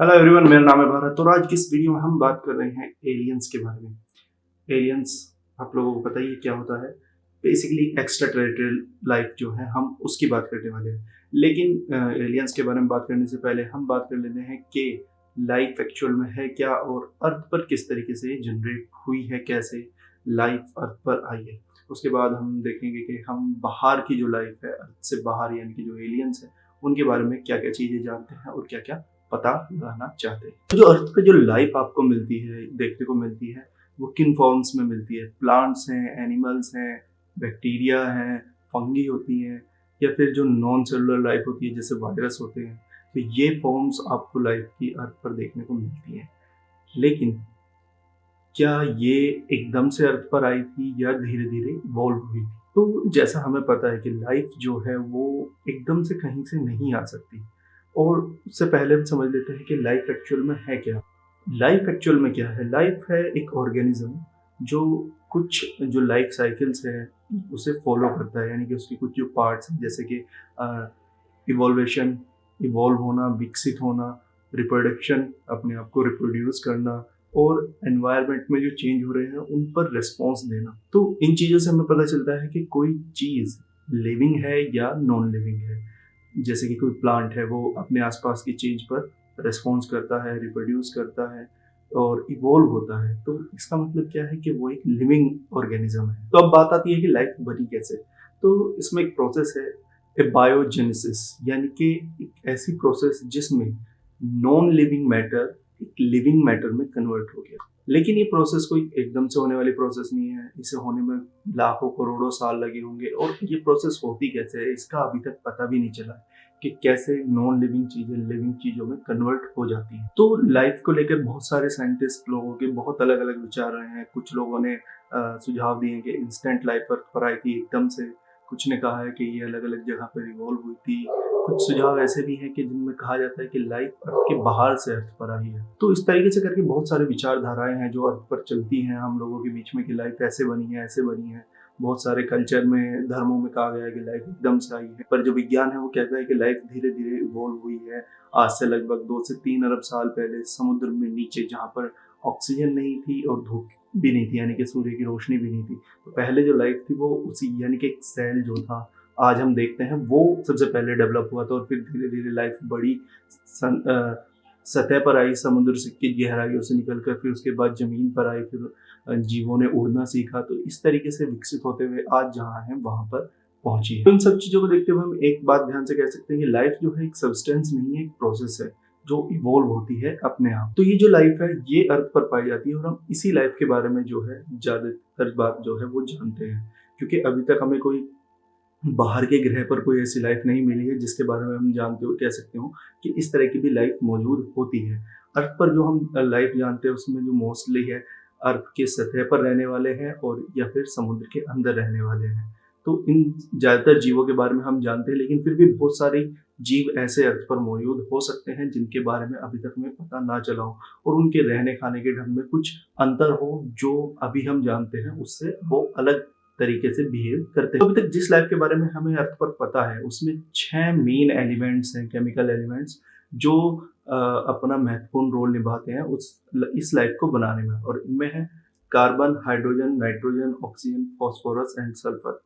Hello everyone, मेरा नाम है भारत और आज की इस वीडियो में हम बात कर रहे हैं एलियंस के बारे में। एलियंस आप लोगों को पता ही है क्या होता है। बेसिकली एक्स्ट्रा टेरेस्ट्रियल लाइफ जो है हम उसकी बात करने वाले हैं। लेकिन एलियंस के बारे में बात करने से पहले हम बात कर लेते हैं कि लाइफ एक्चुअल में है क्या और अर्थ पर किस तरीके से जनरेट हुई है, कैसे लाइफ अर्थ पर आई है। उसके बाद हम देखेंगे कि हम बाहर की जो लाइफ है, अर्थ से बाहर यानी कि जो एलियंस है, उनके बारे में क्या क्या चीज़ें जानते हैं और क्या क्या पता लगाना चाहते हैं। तो जो अर्थ पे जो लाइफ आपको मिलती है, देखने को मिलती है, वो किन फॉर्म्स में मिलती है। प्लांट्स हैं, एनिमल्स हैं, बैक्टीरिया हैं, फंगी होती हैं, या फिर जो नॉन सेलुलर लाइफ होती है जैसे वायरस होते हैं। तो ये फॉर्म्स आपको लाइफ की अर्थ पर देखने को मिलती हैं। लेकिन क्या ये एकदम से अर्थ पर आई थी या धीरे धीरे इवॉल्व हुई थी? तो जैसा हमें पता है कि लाइफ जो है वो एकदम से कहीं से नहीं आ सकती। और उससे पहले हम समझ लेते हैं कि लाइफ एक्चुअल में है क्या। लाइफ एक्चुअल में क्या है? लाइफ है एक ऑर्गेनिज्म जो कुछ जो लाइफ साइकिल्स है उसे फॉलो करता है, यानी कि उसके कुछ जो पार्ट्स हैं जैसे कि इवोल्वेशन, इवॉल्व होना, विकसित होना, रिप्रोडक्शन, अपने आप को रिप्रोड्यूस करना, और एनवायरनमेंट में जो चेंज हो रहे हैं उन पर रिस्पॉन्स देना। तो इन चीज़ों से हमें पता चलता है कि कोई चीज़ लिविंग है या नॉन लिविंग है। जैसे कि कोई प्लांट है, वो अपने आसपास की चीज़ पर रिस्पॉन्स करता है, रिप्रोड्यूस करता है और इवॉल्व होता है। तो इसका मतलब क्या है कि वो एक लिविंग ऑर्गेनिज्म है। तो अब बात आती है कि लाइफ बनी कैसे। तो इसमें एक प्रोसेस है, ए बायोजेनेसिस, यानी कि एक ऐसी प्रोसेस जिसमें नॉन लिविंग मैटर एक लिविंग मैटर में कन्वर्ट हो गया। लेकिन ये प्रोसेस कोई एकदम से होने वाली प्रोसेस नहीं है। इसे होने में लाखों करोड़ों साल लगे होंगे। और ये प्रोसेस होती कैसे है इसका अभी तक पता भी नहीं चला कि कैसे नॉन लिविंग चीजें लिविंग चीजों में कन्वर्ट हो जाती हैं। तो लाइफ को लेकर बहुत सारे साइंटिस्ट लोगों के बहुत अलग अलग विचार रहे हैं। कुछ लोगों ने सुझाव दिए कि इंस्टेंट लाइफ अर्थ पर आई थी एकदम से। कुछ ने कहा है कि ये अलग अलग जगह पर इवॉल्व हुई थी। कुछ सुझाव ऐसे भी हैं कि जिनमें कहा जाता है कि लाइफ अर्थ के बाहर से अर्थ पर आई है। तो इस तरीके से करके बहुत सारे विचारधाराएं हैं जो अर्थ पर चलती हैं हम लोगों के बीच में कि लाइफ ऐसे बनी है, ऐसे बनी है। बहुत सारे कल्चर में, धर्मों में कहा गया है कि लाइफ एकदम से आई है, पर जो विज्ञान है वो कहता है कि लाइफ धीरे धीरे इवॉल्व हुई है। आज से लगभग 2 से 3 अरब साल पहले समुद्र में नीचे, जहाँ पर ऑक्सीजन नहीं थी और धूप भी नहीं थी, यानी कि सूर्य की रोशनी भी नहीं थी, तो पहले जो लाइफ थी वो उसी यानी कि एक सेल जो था आज हम देखते हैं वो सबसे पहले डेवलप हुआ था। और फिर धीरे धीरे लाइफ बड़ी सतह पर आई, समुद्र से की गहराइयों से निकलकर, फिर उसके बाद जमीन पर आई, फिर जीवों ने उड़ना सीखा। तो इस तरीके से विकसित होते हुए आज जहाँ है वहां पर पहुंची है। तो इन सब चीजों को देखते हुए हम एक बात ध्यान से कह सकते हैं कि लाइफ जो है एक सब्सटेंस नहीं है, एक प्रोसेस है जो इवॉल्व होती है अपने आप। तो ये जो लाइफ है ये अर्थ पर पाई जाती है और हम इसी लाइफ के बारे में जो है ज्यादातर बात जो है वो जानते हैं, क्योंकि अभी तक हमें कोई बाहर के ग्रह पर कोई ऐसी लाइफ नहीं मिली है जिसके बारे में हम जानते हो कह सकते हो कि इस तरह की भी लाइफ मौजूद होती है। अर्थ पर जो हम लाइफ जानते हैं उसमें जो मोस्टली है अर्थ के सतह पर रहने वाले हैं और या फिर समुद्र के अंदर रहने वाले हैं। तो इन ज़्यादातर जीवों के बारे में हम जानते हैं, लेकिन फिर भी बहुत सारे जीव ऐसे अर्थ पर मौजूद हो सकते हैं जिनके बारे में अभी तक हमें पता ना चला हो और उनके रहने खाने के ढंग में कुछ अंतर हो जो अभी हम जानते हैं उससे वो अलग तरीके से बिहेव करते हैं। अभी तक जिस लाइफ के बारे में हमें अर्थ पर पता है उसमें 6 मेन एलिमेंट्स हैं, केमिकल एलिमेंट्स, जो अपना महत्वपूर्ण रोल निभाते हैं इस लाइफ को बनाने में। और इनमें है carbon, hydrogen, nitrogen, oxygen, phosphorus and sulphur.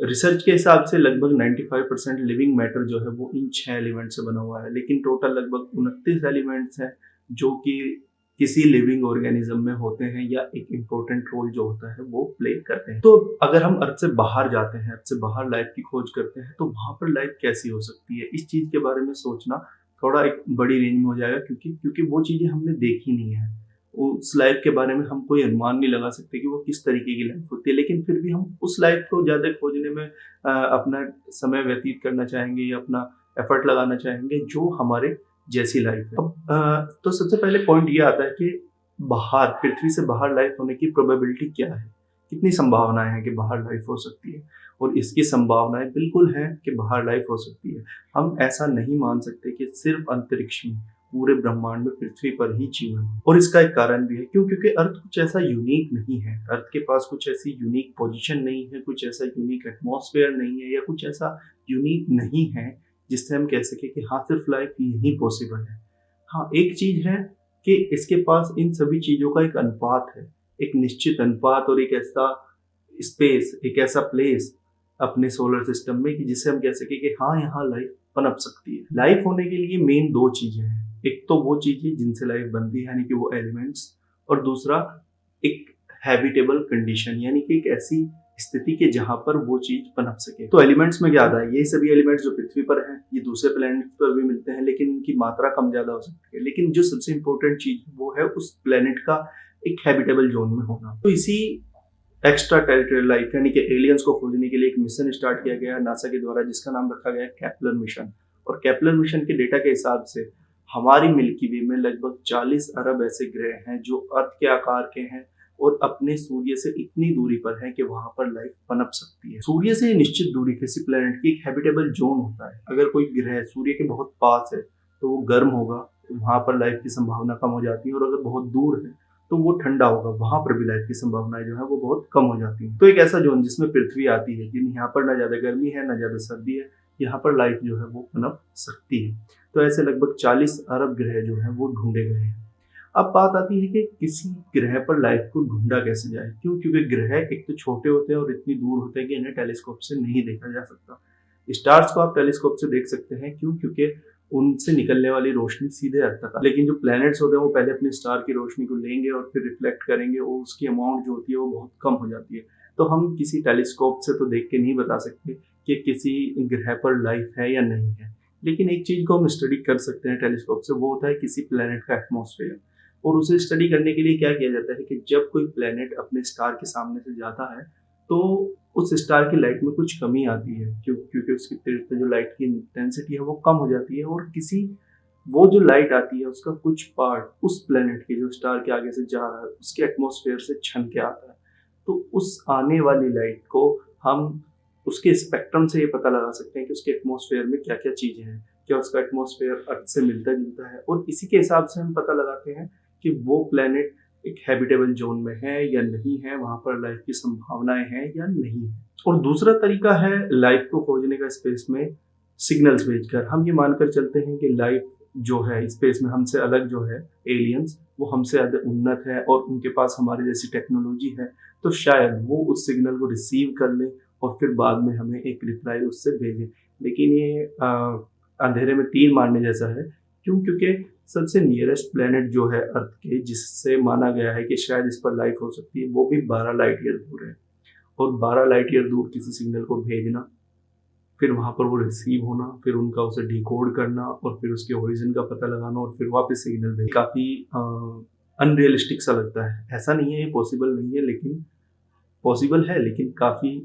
Research के हिसाब से लगभग 95% लिविंग मैटर जो है वो इन 6 एलिमेंट से बना हुआ है, लेकिन टोटल लगभग 29 एलिमेंट्स हैं जो कि किसी लिविंग ऑर्गेनिज्म में होते हैं या एक इम्पोर्टेंट रोल जो होता है वो प्ले करते हैं। तो अगर हम अर्थ से बाहर जाते हैं, अर्थ से बाहर लाइफ की खोज करते हैं, तो वहां पर लाइफ कैसी हो सकती है, इस चीज के बारे में सोचना थोड़ा एक बड़ी रेंज में हो जाएगा, क्योंकि वो चीजें हमने देखी नहीं है। उस लाइफ के बारे में हम कोई अनुमान नहीं लगा सकते कि वो किस तरीके की लाइफ होती है, लेकिन फिर भी हम उस लाइफ को ज़्यादा खोजने में अपना समय व्यतीत करना चाहेंगे या अपना एफर्ट लगाना चाहेंगे जो हमारे जैसी लाइफ है। अब तो सबसे पहले पॉइंट ये आता है कि बाहर, पृथ्वी से बाहर लाइफ होने की प्रोबेबिलिटी क्या है, कितनी संभावनाएं हैं कि बाहर लाइफ हो सकती है। और इसकी संभावनाएं बिल्कुल है कि बाहर लाइफ हो सकती है। हम ऐसा नहीं मान सकते कि सिर्फ अंतरिक्ष में, पूरे ब्रह्मांड में पृथ्वी पर ही जीवन है। और इसका एक कारण भी है, क्योंकि अर्थ कुछ ऐसा यूनिक नहीं है। अर्थ के पास कुछ ऐसी यूनिक पोजीशन नहीं है, कुछ ऐसा यूनिक एटमॉस्फेयर नहीं है, या कुछ ऐसा यूनिक नहीं है जिससे हम कह सके कि हाँ सिर्फ लाइफ यही पॉसिबल है। हाँ, एक चीज है कि इसके पास इन सभी चीजों का एक अनुपात है, एक निश्चित अनुपात और एक ऐसा स्पेस, एक ऐसा प्लेस अपने सोलर सिस्टम में कि जिसे हम कह सके कि हाँ, यहाँ लाइफ पनप सकती है। लाइफ होने के लिए मेन दो चीजें हैं, एक तो वो चीजें जिनसे लाइफ बनती है यानी कि वो एलिमेंट्स, और दूसरा एक हैबिटेबल कंडीशन यानी कि एक ऐसी स्थिति के जहां पर वो चीज पनप सके। तो एलिमेंट्स में क्या आता है, ये सभी एलिमेंट्स जो पृथ्वी पर हैं ये दूसरे प्लेनेट पर भी मिलते हैं, लेकिन उनकी मात्रा कम ज्यादा हो सकती है। लेकिन जो सबसे इंपॉर्टेंट चीज वो है उस प्लेनेट का एक हैबिटेबल जोन में होना। तो इसी एक्स्ट्रा टेरिटोरियल लाइफ यानी कि एलियंस को खोजने के लिए एक मिशन स्टार्ट किया गया नासा के द्वारा, जिसका नाम रखा गया केपलर मिशन। और केपलर मिशन के डेटा के हिसाब से हमारी मिल्की वे में लगभग 40 अरब ऐसे ग्रह हैं जो अर्थ के आकार के हैं और अपने सूर्य से इतनी दूरी पर है कि वहां पर लाइफ पनप सकती है। सूर्य से निश्चित दूरी किसी प्लेनेट की एक हैबिटेबल जोन होता है। अगर कोई ग्रह सूर्य के बहुत पास है तो वो गर्म होगा, तो वहां पर लाइफ की संभावना कम हो जाती है, और अगर बहुत दूर है तो वो ठंडा होगा, वहां पर भी लाइफ की संभावनाएं जो है वो बहुत कम हो जाती है। तो एक ऐसा जोन जिसमें पृथ्वी आती है, लेकिन यहाँ पर ना ज्यादा गर्मी है ना ज्यादा सर्दी है, यहाँ पर लाइफ जो है वो पनप सकती है। तो ऐसे लगभग 40 अरब ग्रह जो है वो ढूंढे गए हैं। अब बात आती है कि किसी ग्रह पर लाइफ को ढूंढा कैसे जाए। क्यों? क्योंकि ग्रह एक तो छोटे होते हैं और इतनी दूर होते हैं कि इन्हें टेलीस्कोप से नहीं देखा जा सकता। स्टार्स को आप टेलीस्कोप से देख सकते हैं, क्यों? क्योंकि उनसे निकलने वाली रोशनी सीधे अर्थ तक, लेकिन जो प्लैनेट्स होते हैं वो पहले अपने स्टार की रोशनी को लेंगे और फिर रिफ्लेक्ट करेंगे, और उसकी अमाउंट जो होती है वो बहुत कम हो जाती है। तो हम किसी टेलीस्कोप से तो देख के नहीं बता सकते कि किसी ग्रह पर लाइफ है या नहीं है, लेकिन एक चीज को हम स्टडी कर सकते हैं टेलीस्कोप से, वो होता है किसी प्लैनेट का एटमॉस्फेयर। और उसे स्टडी करने के लिए क्या किया जाता है कि जब कोई प्लैनेट अपने स्टार के सामने से जाता है तो उस स्टार की लाइट में कुछ कमी आती है, क्योंकि उसकी तीव्रता, जो लाइट की इंटेंसिटी है वो कम हो जाती है, और किसी वो जो लाइट आती है उसका कुछ पार्ट उस प्लैनेट के जो स्टार के आगे से जा रहा है उसके एटमॉस्फेयर से छन के आता है। तो उस आने वाली लाइट को हम उसके स्पेक्ट्रम से ये पता लगा सकते हैं कि उसके एटमॉस्फेयर में क्या क्या चीजें हैं, क्या उसका एटमॉस्फेयर अर्थ से मिलता जुलता है, और इसी के हिसाब से हम पता लगाते हैं कि वो प्लैनेट एक हैबिटेबल जोन में है या नहीं है, वहां पर लाइफ की संभावनाएं हैं या नहीं है। और दूसरा तरीका है लाइफ को खोजने का स्पेस में सिग्नल्स भेजकर। हम ये मानकर चलते हैं कि लाइफ जो है स्पेस में हमसे अलग जो है एलियंस, वो हमसे ज्यादा उन्नत है और उनके पास हमारे जैसी टेक्नोलॉजी है, तो शायद वो उस सिग्नल को रिसीव कर ले और फिर बाद में हमें एक रिप्लाई उससे भेजें। लेकिन ये अंधेरे में तीर मारने जैसा है। क्यों? क्योंकि सबसे नियरेस्ट प्लेनेट जो है अर्थ के, जिससे माना गया है कि शायद इस पर लाइफ हो सकती है, वो भी 12 लाइट ईयर दूर है। और 12 लाइट ईयर दूर किसी सिग्नल को भेजना, फिर वहां पर वो रिसीव होना, फिर उनका उसे डिकोड करना और फिर उसके ओरिजिन का पता लगाना और फिर वापस सिग्नल भेजना, काफी अनरियलिस्टिक सा लगता है। ऐसा नहीं है ये पॉसिबल नहीं है, लेकिन पॉसिबल है, लेकिन काफी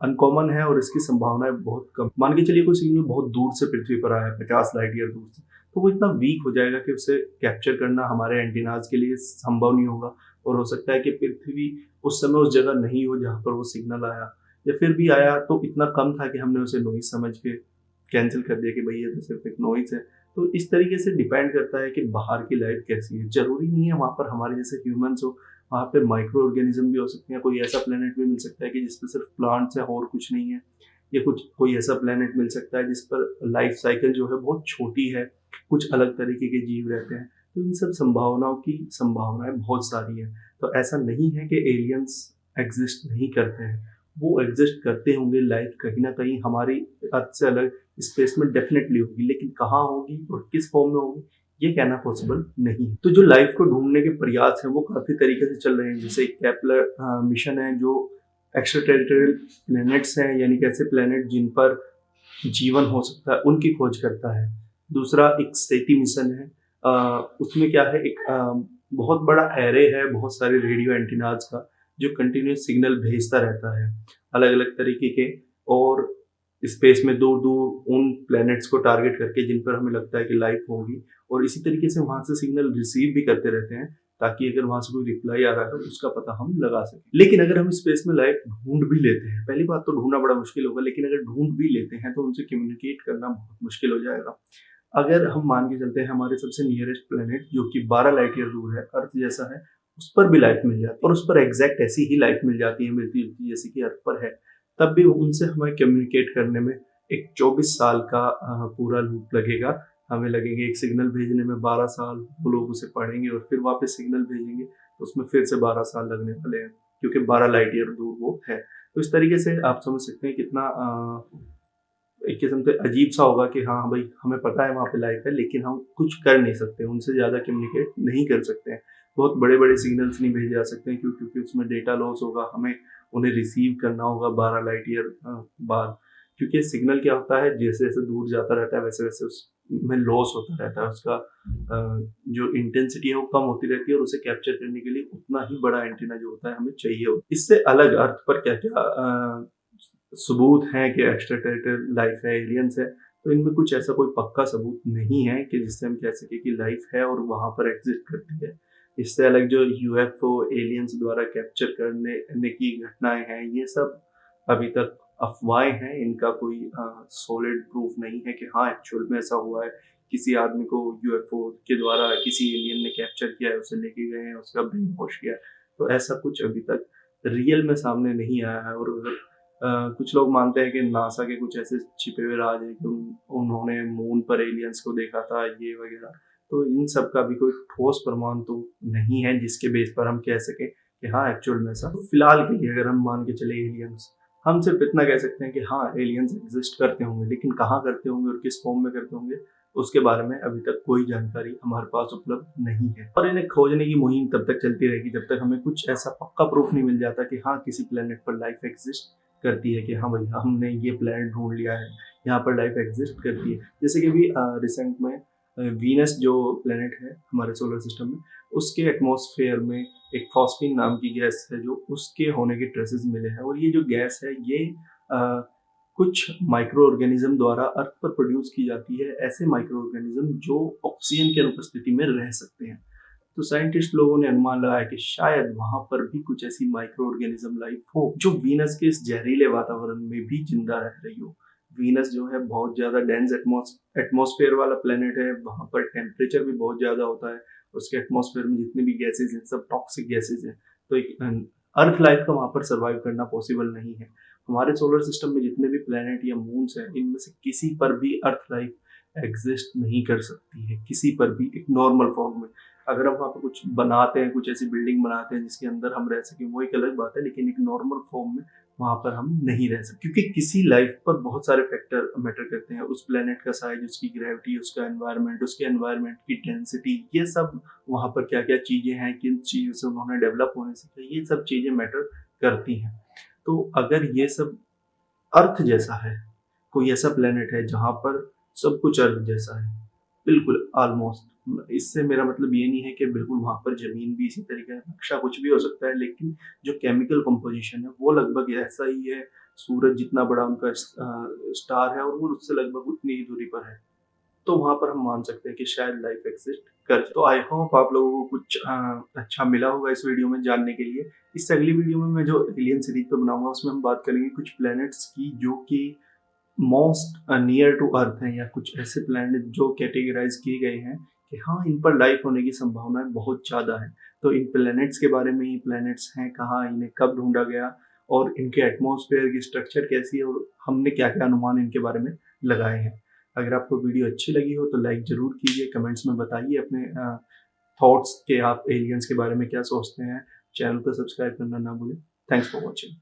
अनकॉमन है और इसकी संभावनाएं बहुत कम। मान के चलिए कोई सिग्नल बहुत दूर से पृथ्वी पर आया है, 50 लाइट ईयर दूर से, तो वो इतना वीक हो जाएगा कि उसे कैप्चर करना हमारे एंटीनाज के लिए संभव नहीं होगा। और हो सकता है कि पृथ्वी उस समय उस जगह नहीं हो जहाँ पर वो सिग्नल आया, या फिर भी आया तो इतना कम था कि हमने उसे नॉइज समझ के कैंसिल कर दिया कि भाई ये तो सिर्फ एक नॉइज है। तो इस तरीके से डिपेंड करता है कि बाहर की लाइफ कैसी है। जरूरी नहीं है वहाँ पर हमारे जैसे ह्यूमंस हो, वहाँ पे माइक्रो ऑर्गेनिज्म भी हो सकते हैं। कोई ऐसा प्लेनेट भी मिल सकता है कि जिसपे सिर्फ प्लांट्स है और कुछ नहीं है, या कोई ऐसा प्लेनेट मिल सकता है जिस पर लाइफ साइकिल जो है बहुत छोटी है, कुछ अलग तरीके के जीव रहते हैं। तो इन सब संभावनाओं की संभावनाएं बहुत सारी है। तो ऐसा नहीं है कि एलियंस एग्जिस्ट नहीं करते हैं, वो एग्जिस्ट करते होंगे। लाइफ कहीं ना कहीं हमारी अर्थ से अलग स्पेस में डेफिनेटली होगी, लेकिन कहाँ होगी और किस फॉर्म में होगी ये कहना पॉसिबल नहीं है। तो जो लाइफ को ढूंढने के प्रयास हैं वो काफी तरीके से चल रहे हैं। जैसे केपलर मिशन है जो एक्स्ट्रा टेरिटोरियल प्लैनेट्स हैं, यानी कि ऐसे प्लैनेट जिन पर जीवन हो सकता है उनकी खोज करता है। दूसरा एक सेती मिशन है, उसमें क्या है, एक बहुत बड़ा एरे है बहुत सारे रेडियो एंटीनाज का, जो कंटिन्यूस सिग्नल भेजता रहता है अलग अलग तरीके के, और स्पेस में दूर दूर उन प्लैनेट्स को टारगेट करके जिन पर हमें लगता है कि लाइफ होगी, और इसी तरीके से वहां से सिग्नल रिसीव भी करते रहते हैं, ताकि अगर वहां से कोई रिप्लाई आ रहा है उसका पता हम लगा सकें। लेकिन अगर हम स्पेस में लाइफ ढूंढ भी लेते हैं, पहली बात तो ढूंढना बड़ा मुश्किल होगा, लेकिन अगर ढूंढ भी लेते हैं तो उनसे कम्युनिकेट करना बहुत मुश्किल हो जाएगा। अगर हम मान के चलते हैं हमारे सबसे नियरेस्ट प्लेनेट जो कि 12 लाइट ईयर दूर है, अर्थ जैसा है, उस पर भी लाइफ मिल जाती है और उस पर एग्जैक्ट ऐसी ही लाइफ मिल जाती है, मिलती जुलती जैसे कि अर्थ पर है, तब भी उनसे हमें कम्युनिकेट करने में एक 24 साल का पूरा लूप लगेगा, हमें लगेंगे एक सिग्नल भेजने में 12 साल, वो लोग उसे पढ़ेंगे और फिर वापस सिग्नल भेजेंगे, तो उसमें फिर से 12 साल लगने वाले हैं, क्योंकि 12 लाइट ईयर दूर वो है। तो इस तरीके से आप समझ सकते हैं कितना एक किस्म से अजीब सा होगा कि हाँ भाई, हमें पता है वहाँ पे लाइफ है, लेकिन हम कुछ कर नहीं सकते, उनसे ज़्यादा कम्युनिकेट नहीं कर सकते हैं। बहुत बड़े बड़े सिग्नल्स नहीं भेजे जा सकते हैं, क्योंकि उसमें डेटा लॉस होगा, हमें उन्हें रिसीव करना होगा 12 लाइट ईयर बाद। क्योंकि सिग्नल क्या होता है, जैसे जैसे दूर जाता रहता है वैसे वैसे उसमें लॉस होता रहता है, उसका जो इंटेंसिटी है वो कम होती रहती है, और उसे कैप्चर करने के लिए उतना ही बड़ा एंटीना जो होता है हमें चाहिए होता है। इससे अलग अर्थ पर क्या क्या सबूत हैं कि एक्स्ट्रा टेरिटोरियल लाइफ है, एलियंस है, तो इनमें कुछ ऐसा कोई पक्का सबूत नहीं है कि जिससे हम कह सकें कि लाइफ है और वहाँ पर एग्जिस्ट करती है। इससे अलग जो यूएफओ एलियंस द्वारा कैप्चर करने की घटनाएं हैं, ये सब अभी तक अफवाहें हैं, इनका कोई सॉलिड प्रूफ नहीं है कि हाँ एक्चुअल में ऐसा हुआ है, किसी आदमी को यूएफओ के द्वारा किसी एलियन ने कैप्चर किया है, उसे लेके गए हैं, उसका ब्रेन वॉश किया है। तो ऐसा कुछ अभी तक रियल में सामने नहीं आया है। और कुछ लोग मानते हैं कि नासा के कुछ ऐसे छिपे हुए राज हैं कि उन्होंने मून पर एलियंस को देखा था, ये वगैरह। तो इन सब का भी कोई ठोस प्रमाण तो नहीं है जिसके बेस पर हम कह सकें कि हाँ एक्चुअल में ऐसा। तो फिलहाल के लिए अगर हम मान के चले एलियंस, हम सिर्फ इतना कह सकते हैं कि हाँ एलियंस एग्जिस्ट करते होंगे, लेकिन कहाँ करते होंगे और किस फॉर्म में करते होंगे उसके बारे में अभी तक कोई जानकारी हमारे पास उपलब्ध नहीं है। और इन्हें खोजने की मुहिम तब तक चलती रहेगी जब तक हमें कुछ ऐसा पक्का प्रूफ नहीं मिल जाता कि हाँ किसी प्लेनेट पर लाइफ एग्जिस्ट करती है, कि हाँ भाई हमने ये प्लेनेट ढूंढ लिया है, यहाँ पर लाइफ एग्जिस्ट करती है। जैसे कि अभी रिसेंट में वीनस जो प्लेनेट है हमारे सोलर सिस्टम में, उसके एटमॉस्फेयर में एक फॉस्फीन नाम की गैस है जो उसके होने के ट्रेसेस मिले हैं। और ये जो गैस है ये कुछ माइक्रो ऑर्गेनिज्म द्वारा अर्थ पर प्रोड्यूस की जाती है, ऐसे माइक्रो ऑर्गेनिज्म जो ऑक्सीजन की अनुपस्थिति में रह सकते हैं। तो साइंटिस्ट लोगों ने अनुमान लगाया कि शायद वहां पर भी कुछ ऐसी माइक्रो ऑर्गेनिज्म लाइफ हो जो वीनस के इस जहरीले वातावरण में भी जिंदा रह रही हो। वीनस जो है बहुत ज्यादा डेंस एटमॉस्फेयर वाला प्लेनेट है, वहां पर टेम्परेचर भी बहुत ज्यादा होता है, उसके एटमॉस्फेयर में जितने भी गैसेज हैं सब टॉक्सिक गैसेज हैं। तो एक अर्थ लाइफ का वहां पर सर्वाइव करना पॉसिबल नहीं है। हमारे सोलर सिस्टम में जितने भी प्लेनेट या मून्स हैं, इनमें से किसी पर भी अर्थ लाइफ एग्जिस्ट नहीं कर सकती है, किसी पर भी एक नॉर्मल फॉर्म में। अगर हम वहाँ पर कुछ बनाते हैं, कुछ ऐसी बिल्डिंग बनाते हैं जिसके अंदर हम रह सकें, वो एक अलग बात है, लेकिन एक नॉर्मल फॉर्म में वहाँ पर हम नहीं रह सकते, क्योंकि किसी लाइफ पर बहुत सारे फैक्टर मैटर करते हैं। उस प्लेनेट का साइज, उसकी ग्रेविटी, उसका एनवायरनमेंट, उसके एनवायरनमेंट की डेंसिटी, ये सब वहाँ पर क्या क्या चीजें हैं, किन चीजों से उन्होंने डेवलप होने से, ये सब चीजें मैटर करती हैं। तो अगर ये सब अर्थ जैसा है, कोई ऐसा प्लेनेट है जहां पर सब कुछ अर्थ जैसा है, बिल्कुल ऑलमोस्ट, इससे मेरा मतलब ये नहीं है कि बिल्कुल वहां पर जमीन भी इसी तरीके का नक्शा, कुछ भी हो सकता है, लेकिन जो केमिकल कंपोजिशन है वो लगभग ऐसा ही है। सूरज जितना बड़ा उनका स्टार है और वो उससे लगभग उतनी ही दूरी पर है, तो वहां पर हम मान सकते हैं कि शायद लाइफ एग्जिस्ट कर। तो आई होप आप लोगों को कुछ अच्छा मिला होगा इस वीडियो में जानने के लिए। इससे अगली वीडियो में मैं जो एलियन सीरीज पे बनाऊंगा उसमें हम बात करेंगे कुछ प्लैनेट्स की जो कि मोस्ट नियर टू अर्थ हैं, या कुछ ऐसे प्लैनेट जो कैटेगराइज किए गए हैं कि हाँ इन पर लाइफ होने की संभावना बहुत ज़्यादा है। तो इन प्लैनेट्स के बारे में, ये प्लैनेट्स हैं कहाँ, इन्हें कब ढूंढा गया, और इनके एटमॉस्फेयर की स्ट्रक्चर कैसी है, और हमने क्या क्या अनुमान इनके बारे में लगाए हैं। अगर आपको वीडियो अच्छी लगी हो तो लाइक ज़रूर कीजिए, कमेंट्स में बताइए अपने थॉट्स के, आप एलियंस के बारे में क्या सोचते हैं। चैनल को सब्सक्राइब करना ना भूलें। Thanks for watching.